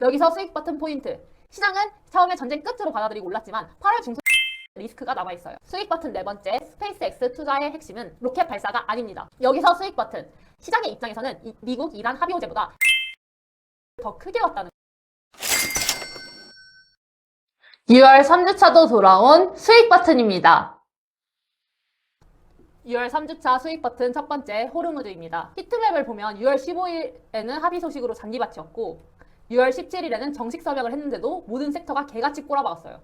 여기서 수익 버튼 포인트. 시장은 처음에 전쟁 끝으로 받아들이고 올랐지만 8월 중순 리스크가 남아있어요. 수익 버튼 네 번째, 스페이스X 투자의 핵심은 로켓 발사가 아닙니다. 여기서 수익 버튼. 시장의 입장에서는 미국 이란 합의 호재보다 더 크게 왔다는 6월 3주차도 돌아온 수익 버튼입니다. 6월 3주차 수익 버튼 첫 번째 호르무즈입니다. 히트맵을 보면 6월 15일에는 합의 소식으로 잔디밭이었고 6월 17일에는 정식 서명을 했는데도 모든 섹터가 개같이 꼬라박았어요.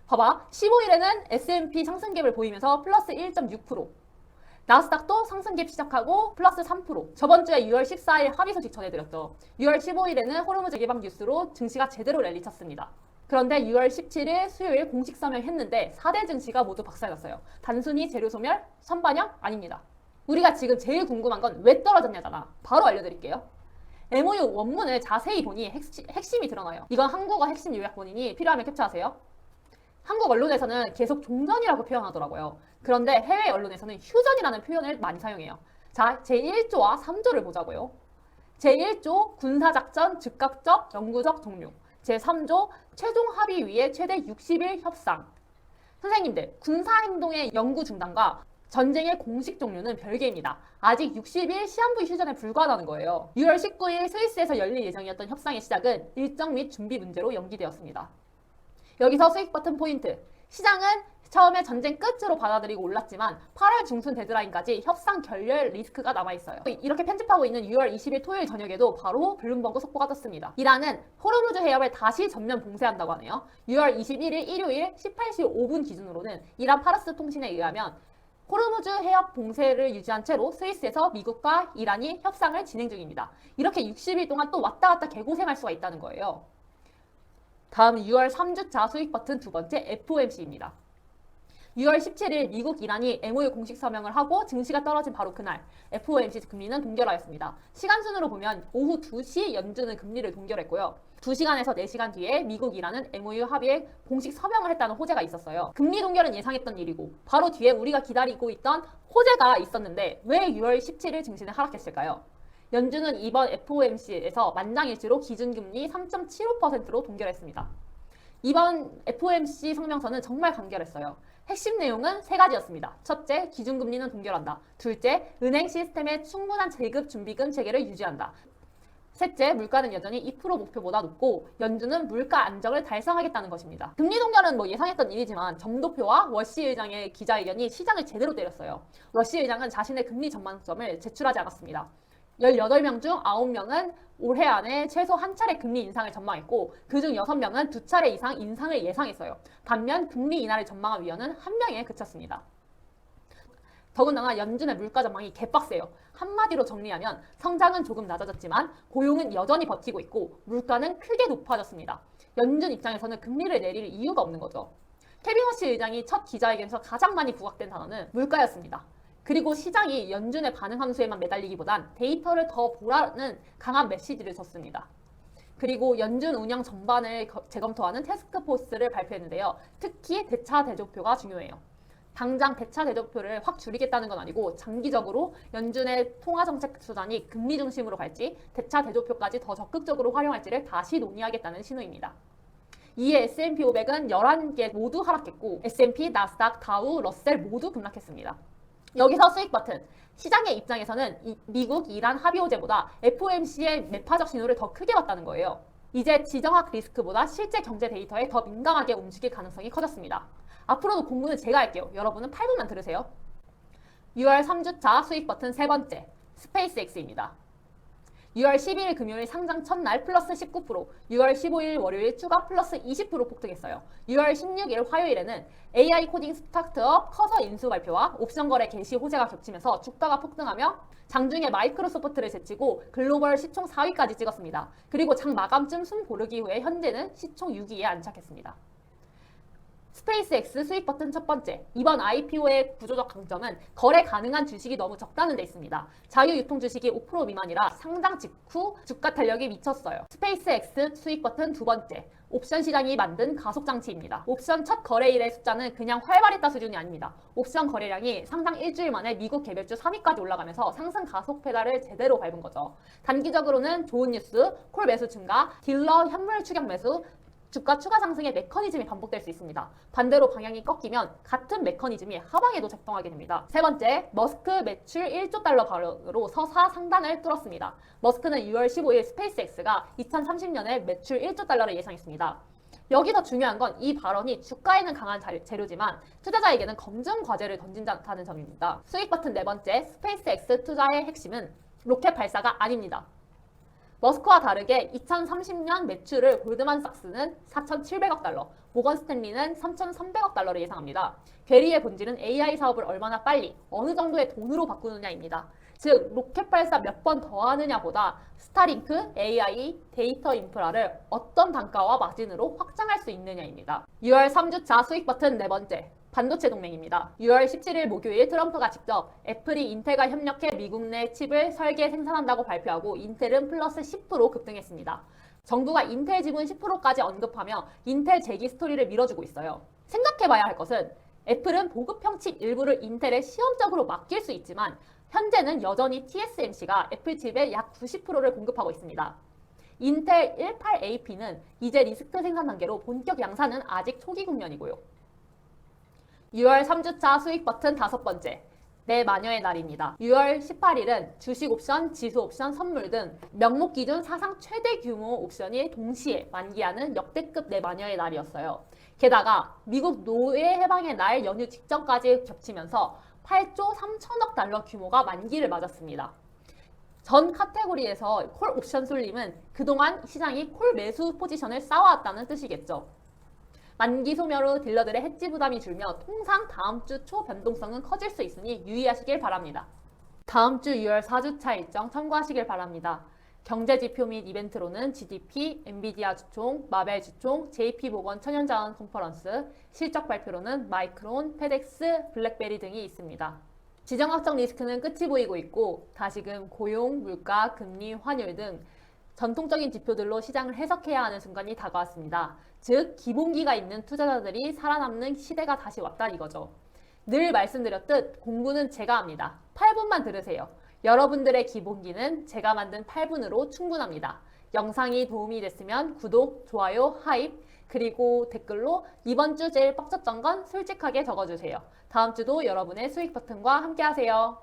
봐봐, 15일에는 S&P 상승갭을 보이면서 플러스 1.6%, 나스닥도 상승갭 시작하고 플러스 3%. 저번 주에 6월 14일 합의 소식 전해드렸죠. 6월 15일에는 호르무즈 개방 뉴스로 증시가 제대로 랠리 쳤습니다. 그런데 6월 17일 수요일 공식 서명했는데 4대 증시가 모두 박살났어요. 단순히 재료 소멸, 선반영? 아닙니다. 우리가 지금 제일 궁금한 건 왜 떨어졌냐잖아. 바로 알려드릴게요. MOU 원문을 자세히 보니 핵심이 드러나요. 이건 한국어 핵심 요약본이니 필요하면 캡처하세요. 한국 언론에서는 계속 종전이라고 표현하더라고요. 그런데 해외 언론에서는 휴전이라는 표현을 많이 사용해요. 자, 제1조와 3조를 보자고요. 제1조 군사작전 즉각적 영구적 종료. 제3조 최종 합의 위에 최대 60일 협상. 선생님들, 군사행동의 영구 중단과 전쟁의 공식 종료는 별개입니다. 아직 60일 시한부 휴전에 불과하다는 거예요. 6월 19일 스위스에서 열릴 예정이었던 협상의 시작은 일정 및 준비 문제로 연기되었습니다. 여기서 수익 버튼 포인트. 시장은 처음에 전쟁 끝으로 받아들이고 올랐지만 8월 중순 데드라인까지 협상 결렬 리스크가 남아있어요. 이렇게 편집하고 있는 6월 20일 토요일 저녁에도 바로 블룸버그 속보가 떴습니다. 이란은 호르무즈 해협을 다시 전면 봉쇄한다고 하네요. 6월 21일 일요일 18시 5분 기준으로는 이란 파르스 통신에 의하면 호르무즈 해협 봉쇄를 유지한 채로 스위스에서 미국과 이란이 협상을 진행 중입니다. 이렇게 60일 동안 또 왔다 갔다 개고생할 수가 있다는 거예요. 다음 6월 3주차 수익 버튼 두 번째 FOMC입니다. 6월 17일 미국 이란이 MOU 공식 서명을 하고 증시가 떨어진 바로 그날 FOMC 금리는 동결하였습니다. 시간순으로 보면 오후 2시 연준은 금리를 동결했고요. 2시간에서 4시간 뒤에 미국 이란은 MOU 합의에 공식 서명을 했다는 호재가 있었어요. 금리 동결은 예상했던 일이고 바로 뒤에 우리가 기다리고 있던 호재가 있었는데 왜 6월 17일 증시는 하락했을까요? 연준은 이번 FOMC에서 만장일치로 기준금리 3.75%로 동결했습니다. 이번 FOMC 성명서는 정말 간결했어요. 핵심 내용은 세 가지였습니다. 첫째, 기준금리는 동결한다. 둘째, 은행 시스템의 충분한 제급 준비금 체계를 유지한다. 셋째, 물가는 여전히 2% 목표보다 높고 연준은 물가 안정을 달성하겠다는 것입니다. 금리 동결은 예상했던 일이지만 점도표와 워시 의장의 기자회견이 시장을 제대로 때렸어요. 워시 의장은 자신의 금리 전망점을 제출하지 않았습니다. 18명 중 9명은 올해 안에 최소 한 차례 금리 인상을 전망했고 그중 6명은 2차례 이상 인상을 예상했어요. 반면 금리 인하를 전망한 위원은 1명에 그쳤습니다. 더군다나 연준의 물가 전망이 개빡세요. 한마디로 정리하면 성장은 조금 낮아졌지만 고용은 여전히 버티고 있고 물가는 크게 높아졌습니다. 연준 입장에서는 금리를 내릴 이유가 없는 거죠. 케빈 허시 의장이 첫 기자회견에서 가장 많이 부각된 단어는 물가였습니다. 그리고 시장이 연준의 반응 함수에만 매달리기보단 데이터를 더 보라는 강한 메시지를 줬습니다. 그리고 연준 운영 전반을 재검토하는 태스크포스를 발표했는데요. 특히 대차 대조표가 중요해요. 당장 대차 대조표를 확 줄이겠다는 건 아니고 장기적으로 연준의 통화정책 수단이 금리 중심으로 갈지 대차 대조표까지 더 적극적으로 활용할지를 다시 논의하겠다는 신호입니다. 이에 S&P 500은 11개 모두 하락했고 S&P, 나스닥, 다우, 러셀 모두 급락했습니다. 여기서 수익 버튼. 시장의 입장에서는 미국, 이란 합의 호재보다 FOMC의 매파적 신호를 더 크게 봤다는 거예요. 이제 지정학 리스크보다 실제 경제 데이터에 더 민감하게 움직일 가능성이 커졌습니다. 앞으로도 공부는 제가 할게요. 여러분은 8분만 들으세요. 6월 3주차 수익 버튼 세 번째, 스페이스X입니다. 6월 12일 금요일 상장 첫날 플러스 19%, 6월 15일 월요일 추가 플러스 20% 폭등했어요. 6월 16일 화요일에는 AI 코딩 스타트업 커서 인수 발표와 옵션 거래 개시 호재가 겹치면서 주가가 폭등하며 장중에 마이크로소프트를 제치고 글로벌 시총 4위까지 찍었습니다. 그리고 장 마감쯤 숨 고르기 후에 현재는 시총 6위에 안착했습니다. 스페이스X 수익 버튼 첫 번째, 이번 IPO의 구조적 강점은 거래 가능한 주식이 너무 적다는 데 있습니다. 자유유통 주식이 5% 미만이라 상장 직후 주가 탄력이 미쳤어요. 스페이스X 수익 버튼 두 번째, 옵션 시장이 만든 가속 장치입니다. 옵션 첫 거래일의 숫자는 그냥 활발했다 수준이 아닙니다. 옵션 거래량이 상장 일주일 만에 미국 개별주 3위까지 올라가면서 상승 가속 페달을 제대로 밟은 거죠. 단기적으로는 좋은 뉴스, 콜 매수 증가, 딜러 현물 추격 매수, 주가 추가 상승의 메커니즘이 반복될 수 있습니다. 반대로 방향이 꺾이면 같은 메커니즘이 하방에도 작동하게 됩니다. 세 번째, 머스크 매출 1조 달러 발언으로 서사 상단을 뚫었습니다. 머스크는 6월 15일 스페이스X가 2030년에 매출 1조 달러를 예상했습니다. 여기서 중요한 건 이 발언이 주가에는 강한 재료지만 투자자에게는 검증 과제를 던진다는 점입니다. 수익 버튼 네 번째, 스페이스X 투자의 핵심은 로켓 발사가 아닙니다. 머스크와 다르게 2030년 매출을 골드만삭스는 4,700억 달러, 모건 스탠리는 3,300억 달러를 예상합니다. 괴리의 본질은 AI 사업을 얼마나 빨리, 어느 정도의 돈으로 바꾸느냐입니다. 즉, 로켓 발사 몇 번 더 하느냐보다 스타링크, AI, 데이터 인프라를 어떤 단가와 마진으로 확장할 수 있느냐입니다. 6월 3주차 수익 버튼 네 번째, 반도체 동맹입니다. 6월 17일 목요일 트럼프가 직접 애플이 인텔과 협력해 미국 내 칩을 설계 생산한다고 발표하고 인텔은 플러스 10% 급등했습니다. 정부가 인텔 지분 10%까지 언급하며 인텔 재기 스토리를 밀어주고 있어요. 생각해봐야 할 것은 애플은 보급형 칩 일부를 인텔에 시험적으로 맡길 수 있지만 현재는 여전히 TSMC가 애플 칩의 약 90%를 공급하고 있습니다. 인텔 18AP는 이제 리스크 생산 단계로 본격 양산은 아직 초기 국면이고요. 6월 3주차 수익 버튼 다섯 번째, 내 마녀의 날입니다. 6월 18일은 주식 옵션, 지수 옵션, 선물 등 명목 기준 사상 최대 규모 옵션이 동시에 만기하는 역대급 내 마녀의 날이었어요. 게다가 미국 노예 해방의 날 연휴 직전까지 겹치면서 8조 3천억 달러 규모가 만기를 맞았습니다. 전 카테고리에서 콜 옵션 쏠림은 그동안 시장이 콜 매수 포지션을 쌓아왔다는 뜻이겠죠. 만기 소멸 후 딜러들의 해지 부담이 줄며 통상 다음 주 초 변동성은 커질 수 있으니 유의하시길 바랍니다. 다음 주 6월 4주차 일정 참고하시길 바랍니다. 경제지표 및 이벤트로는 GDP, 엔비디아 주총, 마벨 주총, JP모건 천연자원 컨퍼런스, 실적 발표로는 마이크론, 페덱스, 블랙베리 등이 있습니다. 지정학적 리스크는 끝이 보이고 있고 다시금 고용, 물가, 금리, 환율 등 전통적인 지표들로 시장을 해석해야 하는 순간이 다가왔습니다. 즉, 기본기가 있는 투자자들이 살아남는 시대가 다시 왔다 이거죠. 늘 말씀드렸듯 공부는 제가 합니다. 8분만 들으세요. 여러분들의 기본기는 제가 만든 8분으로 충분합니다. 영상이 도움이 됐으면 구독, 좋아요, 하입, 그리고 댓글로 이번 주 제일 빡쳤던 건 솔직하게 적어주세요. 다음 주도 여러분의 수익 버튼과 함께 하세요.